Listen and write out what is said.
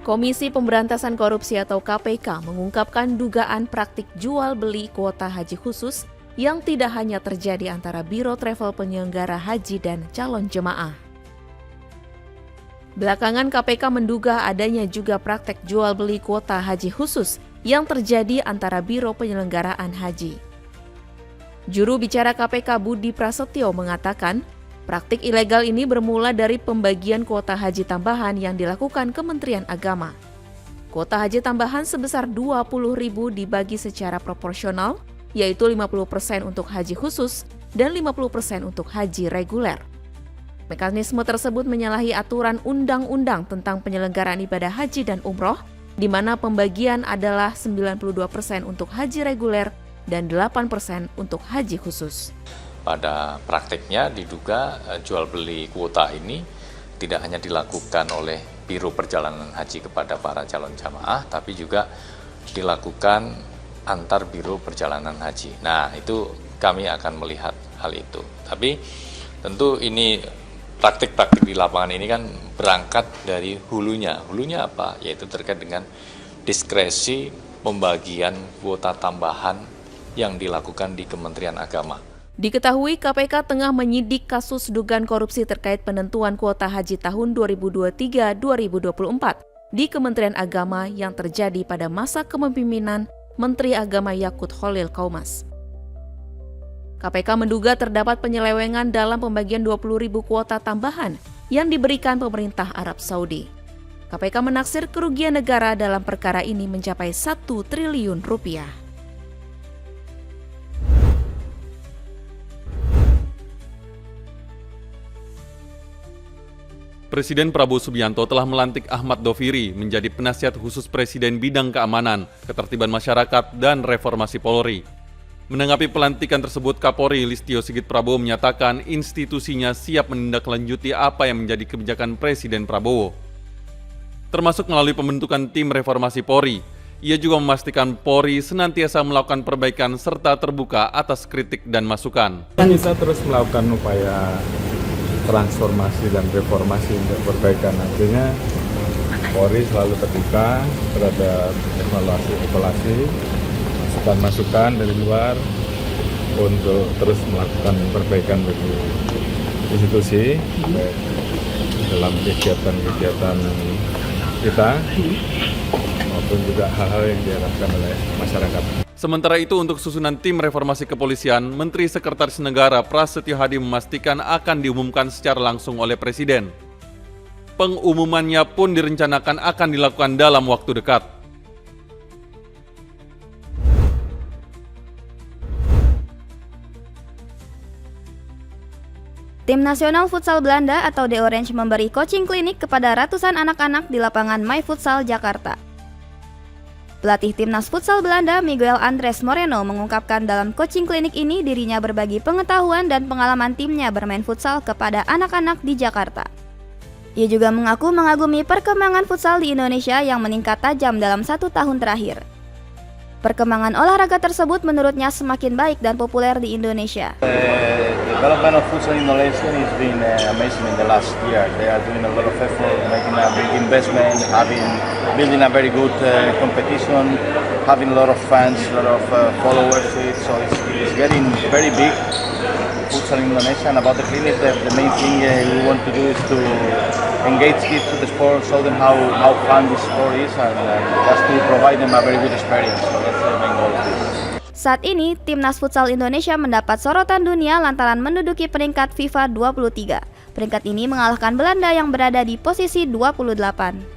Komisi Pemberantasan Korupsi atau KPK mengungkapkan dugaan praktik jual beli kuota haji khusus yang tidak hanya terjadi antara Biro Travel penyelenggara haji dan calon jemaah. Belakangan KPK menduga adanya juga praktek jual beli kuota haji khusus yang terjadi antara Biro Penyelenggaraan Haji. Juru bicara KPK Budi Prasetyo mengatakan, praktik ilegal ini bermula dari pembagian kuota haji tambahan yang dilakukan Kementerian Agama. Kuota haji tambahan sebesar 20.000 dibagi secara proporsional, yaitu 50% untuk haji khusus dan 50% untuk haji reguler. Mekanisme tersebut menyalahi aturan undang-undang tentang penyelenggaraan ibadah haji dan umroh, di mana pembagian adalah 92% untuk haji reguler dan 8% untuk haji khusus. Pada praktiknya diduga jual beli kuota ini tidak hanya dilakukan oleh Biro Perjalanan Haji kepada para calon jamaah, tapi juga dilakukan antar Biro Perjalanan Haji. Nah, itu kami akan melihat hal itu. Tapi tentu ini praktik-praktik di lapangan ini kan berangkat dari hulunya. Hulunya apa? Yaitu terkait dengan diskresi pembagian kuota tambahan yang dilakukan di Kementerian Agama. Diketahui KPK tengah menyidik kasus dugaan korupsi terkait penentuan kuota haji tahun 2023-2024 di Kementerian Agama yang terjadi pada masa kepemimpinan Menteri Agama Yakut Khalil Qaumas. KPK menduga terdapat penyelewengan dalam pembagian 20.000 kuota tambahan yang diberikan pemerintah Arab Saudi. KPK menaksir kerugian negara dalam perkara ini mencapai 1 triliun rupiah. Presiden Prabowo Subianto telah melantik Ahmad Doviri menjadi penasihat khusus Presiden bidang keamanan, ketertiban masyarakat, dan reformasi Polri. Menanggapi pelantikan tersebut, Kapolri Listio Sigit Prabowo menyatakan institusinya siap menindaklanjuti apa yang menjadi kebijakan Presiden Prabowo, termasuk melalui pembentukan tim reformasi Polri. Ia juga memastikan Polri senantiasa melakukan perbaikan serta terbuka atas kritik dan masukan. Kita terus melakukan upaya transformasi dan reformasi untuk perbaikan. Artinya Polri selalu terbuka terhadap evaluasi, masukan-masukan dari luar untuk terus melakukan perbaikan bagi institusi baik dalam kegiatan-kegiatan kita maupun juga hal-hal yang diharapkan oleh masyarakat. Sementara itu, untuk susunan tim reformasi kepolisian, Menteri Sekretaris Negara Prasetyo Hadi memastikan akan diumumkan secara langsung oleh Presiden. Pengumumannya pun direncanakan akan dilakukan dalam waktu dekat. Tim Nasional Futsal Belanda atau The Orange memberi coaching klinik kepada ratusan anak-anak di lapangan My Futsal Jakarta. Pelatih Timnas Futsal Belanda Miguel Andres Moreno mengungkapkan dalam coaching klinik ini dirinya berbagi pengetahuan dan pengalaman timnya bermain futsal kepada anak-anak di Jakarta. Ia juga mengaku mengagumi perkembangan futsal di Indonesia yang meningkat tajam dalam 1 tahun terakhir. Perkembangan olahraga tersebut menurutnya semakin baik dan populer di Indonesia. Development of futsal in Malaysia has been amazing in the last year. They are doing a lot of effort, making a big investment, building a very good competition, having a lot of fans, a lot of followers. So it's getting very big. Futsal in Indonesia. And about the clinic, the main thing we want to do is to engage kids to the sport, show them how fun this sport is, and just to provide them a very good experience. So that's the main goal of this. Saat ini, Timnas Futsal Indonesia mendapat sorotan dunia lantaran menduduki peringkat FIFA 23. Peringkat ini mengalahkan Belanda yang berada di posisi 28.